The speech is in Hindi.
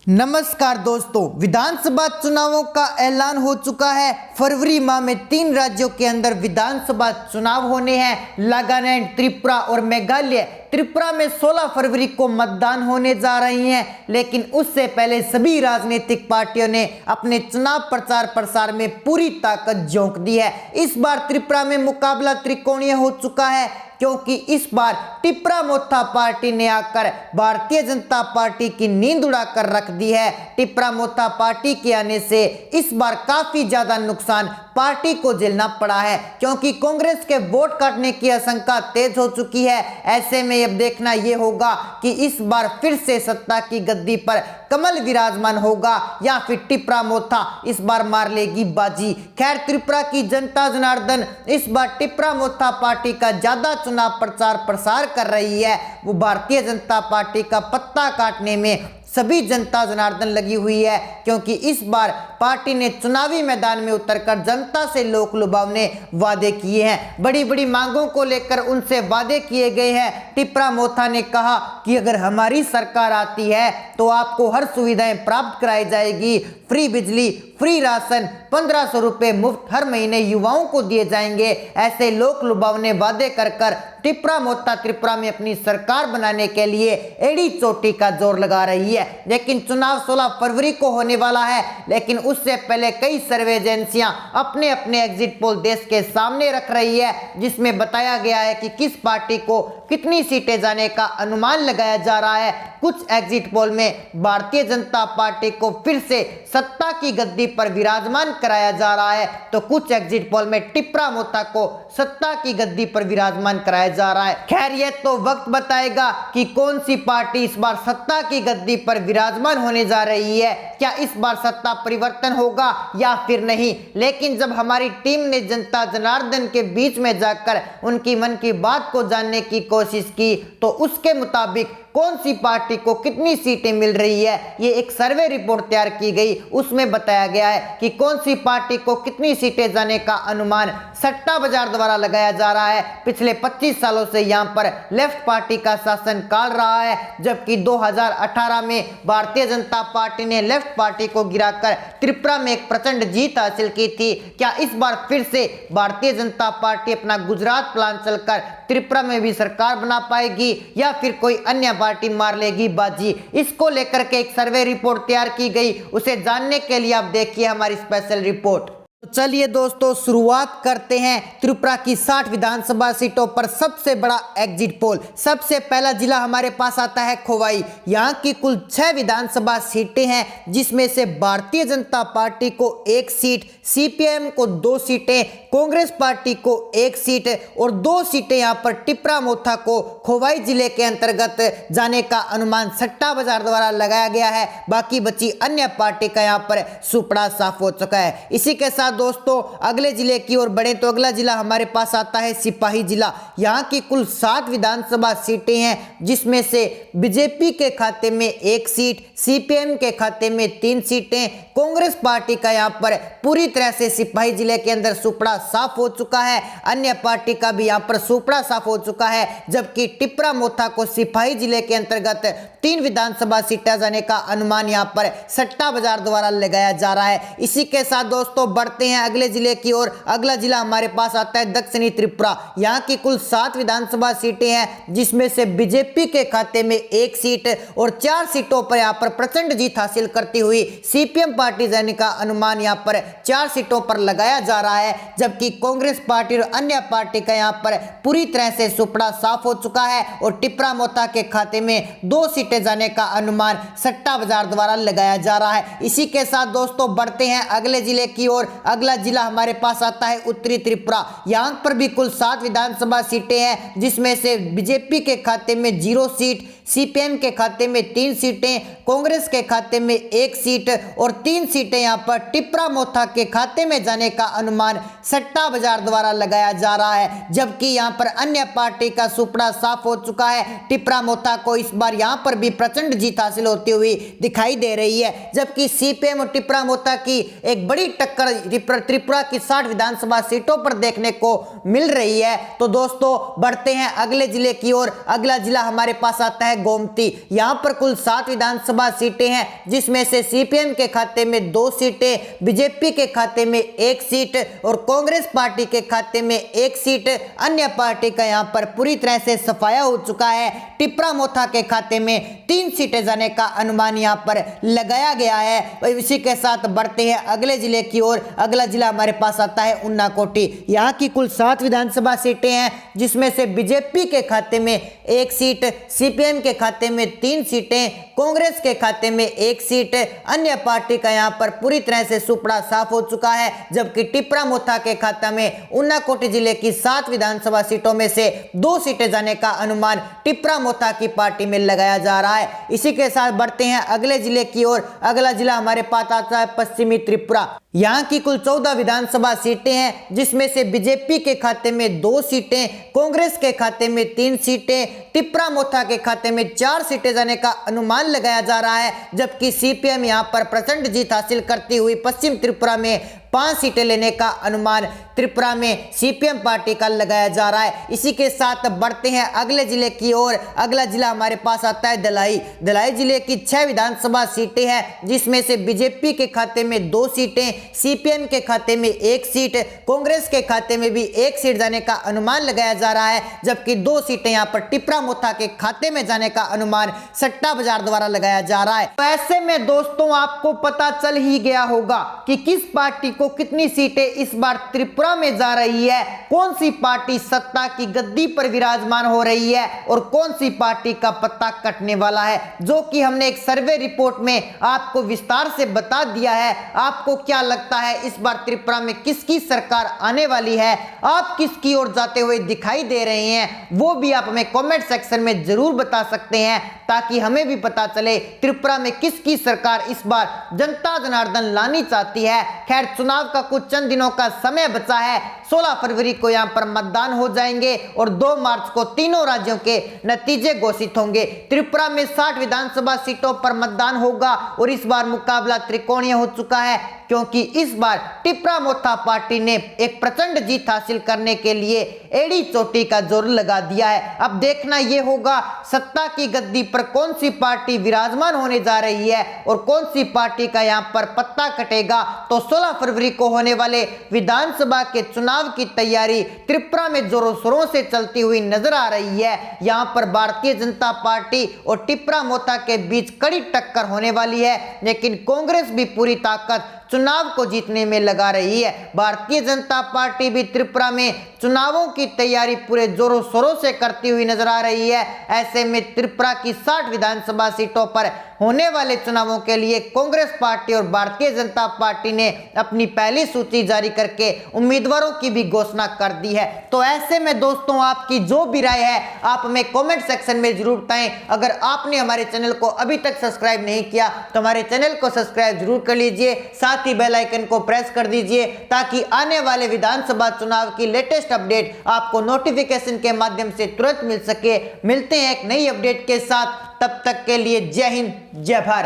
नमस्कार दोस्तों, विधानसभा चुनावों का ऐलान हो चुका है। फरवरी माह में 3 राज्यों के अंदर विधानसभा चुनाव होने हैं, नागालैंड, त्रिपुरा और मेघालय। त्रिपुरा में 16 फरवरी को मतदान होने जा रही हैं, लेकिन उससे पहले सभी राजनीतिक पार्टियों ने अपने चुनाव प्रचार प्रसार में पूरी ताकत झोंक दी है। इस बार त्रिपुरा में मुकाबला त्रिकोणीय हो चुका है, क्योंकि इस बार टिप्रा मोथा पार्टी ने आकर भारतीय जनता पार्टी की नींद उड़ाकर रख दी है। टिप्रा मोथा पार्टी के आने से इस बार काफी ज्यादा नुकसान पार्टी को झेलना पड़ा है, क्योंकि कांग्रेस के वोट काटने की आशंका तेज हो चुकी है। ऐसे में अब देखना यह होगा कि इस बार फिर से सत्ता की गद्दी पर कमल विराजमान होगा या फिर टिप्रा मोथा इस बार मार लेगी बाजी। खैर, त्रिपुरा की जनता जनार्दन इस बार टिप्रा मोथा पार्टी का ज्यादा चुनाव प्रचार प्रसार कर रही है। वो भारतीय जनता पार्टी का पत्ता काटने में सभी जनता जनार्दन लगी हुई है, क्योंकि इस बार पार्टी ने चुनावी मैदान में उतरकर जनता से लोक लुभावने वादे किए हैं। बड़ी बड़ी मांगों को लेकर उनसे वादे किए गए हैं। टिप्रा मोथा ने कहा कि अगर हमारी सरकार आती है तो आपको हर सुविधाएं प्राप्त कराई जाएगी, फ्री बिजली, फ्री राशन, 1500 रुपए मुफ्त हर महीने युवाओं को दिए जाएंगे। ऐसे लोक लुभावने वादे कर टिप्रा मोथा त्रिपुरा में अपनी सरकार बनाने के लिए एड़ी चोटी का जोर लगा रही है। लेकिन चुनाव 16 फरवरी को होने वाला है, लेकिन उससे पहले कई सर्वे एजेंसियां अपने अपने एग्जिट पोल देश के सामने रख रही है, जिसमें बताया गया है कि किस पार्टी को कितनी सीटें जाने का अनुमान लगाया जा रहा है। कुछ एग्जिट पोल में भारतीय जनता पार्टी को फिर से सत्ता की गद्दी पर विराजमान कराया जा रहा है, तो कुछ एग्जिट पोल में टिप्रा मोथा को सत्ता की गद्दी पर विराजमान कराया जा रहा है। खैर, ये तो वक्त बताएगा कि कौन सी पार्टी इस बार सत्ता की गद्दी पर विराजमान होने जा रही है। क्या इस बार सत्ता परिवर्तन होगा या फिर नहीं। लेकिन जब हमारी टीम ने जनता जनार्दन के बीच में जाकर उनकी मन की बात को जानने की कोशिश की, तो उसके मुताबिक कौन सी पार्टी को कितनी सीटें मिल रही है, ये एक सर्वे रिपोर्ट तैयार की गई। उसमें बताया गया है कि कौन सी पार्टी को कितनी सीटें जाने का अनुमान सट्टा बाजार द्वारा लगाया जा रहा है। पिछले 25 सालों से यहाँ पर लेफ्ट पार्टी का शासन काल रहा है, जबकि 2018 में भारतीय जनता पार्टी ने लेफ्ट पार्टी को गिराकर त्रिपुरा में एक प्रचंड जीत हासिल की थी। क्या इस बार फिर से भारतीय जनता पार्टी अपना गुजरात प्लान चलकर त्रिपुरा में भी सरकार बना पाएगी या फिर कोई अन्य पार्टी मार लेगी बाजी। इसको लेकर के एक सर्वे रिपोर्ट तैयार की गई, उसे जानने के लिए आप देखिए हमारी स्पेशल रिपोर्ट। तो चलिए दोस्तों, शुरुआत करते हैं त्रिपुरा की 60 विधानसभा सीटों पर सबसे बड़ा एग्जिट पोल। सबसे पहला जिला हमारे पास आता है खोवाई। यहाँ की कुल 6 विधानसभा सीटें हैं, जिसमें से भारतीय जनता पार्टी को 1 सीट, सीपीएम को 2 सीटें, कांग्रेस पार्टी को 1 सीट और 2 सीटें यहाँ पर टिप्रा मोथा को खोवाई जिले के अंतर्गत जाने का अनुमान सट्टा बाजार द्वारा लगाया गया है। बाकी बची अन्य पार्टी का यहाँ पर सुपड़ा साफ हो चुका है। इसी के साथ दोस्तों अगले जिले की ओर बढ़े तो अगला जिला हमारे पास आता है सिपाही जिला। यहाँ की कुल 7 विधानसभा सीटें हैं, जिसमें से बीजेपी के खाते में 1 सीट, सीपीएम के खाते में 3 सीटें, कांग्रेस पार्टी का यहाँ पर पूरी तरह से सिपाही जिले के अंदर सुपड़ा साफ हो चुका है। अन्य पार्टी का भी यहाँ पर सुपड़ा साफ हो चुका है, जबकि टिप्रा मोथा को सिपाही जिले के अंतर्गत 3 विधानसभा सीटें जाने का अनुमान यहाँ पर सट्टा बाजार द्वारा लगाया जा रहा है। इसी के साथ दोस्तों बढ़ते हैं अगले जिले की ओर। अगला जिला हमारे पास आता है दक्षिणी त्रिपुरा। यहाँ की कुल 7 विधानसभा सीटें हैं, जिसमें से बीजेपी के खाते में 1 सीट और 4 सीटों पर यहाँ पर प्रचंड जीत हासिल करती हुई सीपीएम पार्टी जाने का अनुमान यहाँ पर 4 सीटों पर लगाया जा रहा है, जबकि कांग्रेस पार्टी और अन्य पार्टी का यहाँ पर पूरी तरह से सुपड़ा साफ हो चुका है और टिप्रा मोथा के खाते में 2 सीटें जाने का अनुमान सट्टा बाजार द्वारा लगाया जा रहा है। इसी के साथ दोस्तों बढ़ते हैं अगले जिले की ओर। अगला जिला हमारे पास आता है उत्तरी त्रिपुरा। यहाँ पर भी कुल 7 विधानसभा सीटें हैं, जिसमें से बीजेपी के खाते में 0 सीट, सीपीएम के खाते में 3 सीटें, कांग्रेस के खाते में 1 सीट और 3 सीटें यहाँ पर टिप्रा मोथा के खाते में जाने का अनुमान सट्टा बाजार द्वारा लगाया जा रहा है, जबकि यहाँ पर अन्य पार्टी का सुपड़ा साफ हो चुका है। टिप्रा मोथा को इस बार यहाँ पर भी प्रचंड जीत हासिल होती हुई दिखाई दे रही है, जबकि सीपीएम और टिप्रा मोथा की एक बड़ी टक्कर त्रिपुरा की 60 विधानसभा सीटों पर देखने को मिल रही है। तो दोस्तों बढ़ते हैं अगले जिले की ओर। अगला जिला हमारे पास आता है गोमती। यहाँ पर कुल 7 विधानसभा सीटें हैं, जिसमें से सीपीएम के खाते में 2 सीटें, बीजेपी के खाते में 1 सीट और कांग्रेस पार्टी के खाते में 1 सीट। अन्य पार्टी का यहाँ पर पूरी तरह से सफाया हो चुका है। टिप्रा मोथा के खाते में 3 सीटें जाने का अनुमान यहाँ पर लगाया गया है। इसी के साथ बढ़ते हैं अगले जिले की ओर। अगला जिला हमारे पास आता है उन्नाकोटी। यहाँ की कुल 7 विधानसभा सीटें हैं, जिसमें से बीजेपी के खाते में 1 सीट, सीपीएम के खाते में 3 सीटें, कांग्रेस के खाते में 1 सीट। अन्य पार्टी का यहाँ पर पूरी तरह से सुपड़ा साफ हो चुका है, जबकि टिप्रा मोथा के खाता में उन्नाकोटी जिले की 7 विधानसभा सीटों में से 2 सीटें जाने का अनुमान टिप्रा मोथा की पार्टी में लगाया जा रहा है। इसी के साथ बढ़ते हैं अगले जिले की ओर। अगला जिला हमारे पास आता है पश्चिमी त्रिपुरा। यहाँ की कुल 14 विधानसभा सीटें हैं, जिसमें से बीजेपी के खाते में 2 सीटें, कांग्रेस के खाते में 3 सीटें, टिप्रा मोथा के खाते में 4 सीटें जाने का अनुमान लगाया जा रहा है, जबकि सीपीएम यहाँ पर प्रचंड जीत हासिल करती हुई पश्चिम त्रिपुरा में 5 सीटें लेने का अनुमान त्रिपुरा में सीपीएम पार्टी का लगाया जा रहा है। इसी के साथ बढ़ते हैं अगले जिले की ओर। अगला जिला हमारे पास आता है दलाई। दलाई जिले की 6 विधानसभा सीटें हैं, जिसमें से बीजेपी के खाते में 2 सीटें, सीपीएम के खाते में 1 सीट, कांग्रेस के खाते में भी 1 सीट जाने का अनुमान लगाया जा रहा है, जबकि 2 सीटें यहाँ पर टिप्रा मोथा के खाते में जाने का अनुमान सट्टा बाजार द्वारा लगाया जा रहा है। तो ऐसे में दोस्तों आपको पता चल ही गया होगा कि किस पार्टी को कितनी सीटें इस बार त्रिपुरा में जा रही है, कौन सी पार्टी सत्ता की गद्दी पर विराजमान हो रही है और कौन सी पार्टी का पत्ता कटने वाला है, जो कि हमने एक सर्वे रिपोर्ट में आपको विस्तार से बता दिया है। आपको क्या लगता है इस बार त्रिपुरा में किसकी सरकार आने वाली है, आप किसकी ओर जाते हुए दिखाई दे रहे हैं, वो भी आप हमें कमेंट सेक्शन में जरूर बता सकते हैं, ताकि हमें भी पता चले त्रिपुरा में किसकी सरकार इस बार जनता जनार्दन लानी चाहती है। खैर, चुनाव का कुछ चंद दिनों का समय बचा है। 16 फरवरी को यहां पर मतदान हो जाएंगे और 2 मार्च को तीनों राज्यों के नतीजे घोषित होंगे। त्रिपुरा में 60 विधानसभा सीटों पर मतदान होगा और इस बार मुकाबला त्रिकोणीय हो चुका है, क्योंकि इस बार टिप्रा मोथा पार्टी ने एक प्रचंड जीत हासिल करने के लिए एड़ी चोटी का जोर लगा दिया है। अब देखना यह होगा सत्ता की गद्दी पर कौन सी पार्टी विराजमान होने जा रही है और कौन सी पार्टी का यहां पर पत्ता कटेगा। तो 16 फरवरी को होने वाले विधानसभा के चुनाव की तैयारी त्रिपुरा में जोरों शोरों से चलती हुई नजर आ रही है। यहां पर भारतीय जनता पार्टी और टिप्रा मोथा के बीच कड़ी टक्कर होने वाली है, लेकिन कांग्रेस भी पूरी ताकत चुनाव को जीतने में लगा रही है। भारतीय जनता पार्टी भी त्रिपुरा में चुनावों की तैयारी पूरे जोरों शोरों से करती हुई नजर आ रही है। ऐसे में त्रिपुरा की 60 विधानसभा सीटों पर होने वाले चुनावों के लिए कांग्रेस पार्टी और भारतीय जनता पार्टी ने अपनी पहली सूची जारी करके उम्मीदवारों की भी घोषणा कर दी है। तो ऐसे में दोस्तों आपकी जो भी राय है आप हमें कमेंट सेक्शन में जरूर बताएं। अगर आपने हमारे चैनल को अभी तक सब्सक्राइब नहीं किया तो हमारे चैनल को सब्सक्राइब जरूर कर लीजिए, साथ ही बेल आइकन को प्रेस कर दीजिए, ताकि आने वाले विधानसभा चुनाव की लेटेस्ट अपडेट आपको नोटिफिकेशन के माध्यम से तुरंत मिल सके। मिलते हैं एक नई अपडेट के साथ, तब तक के लिए जय हिंद, जय भारत।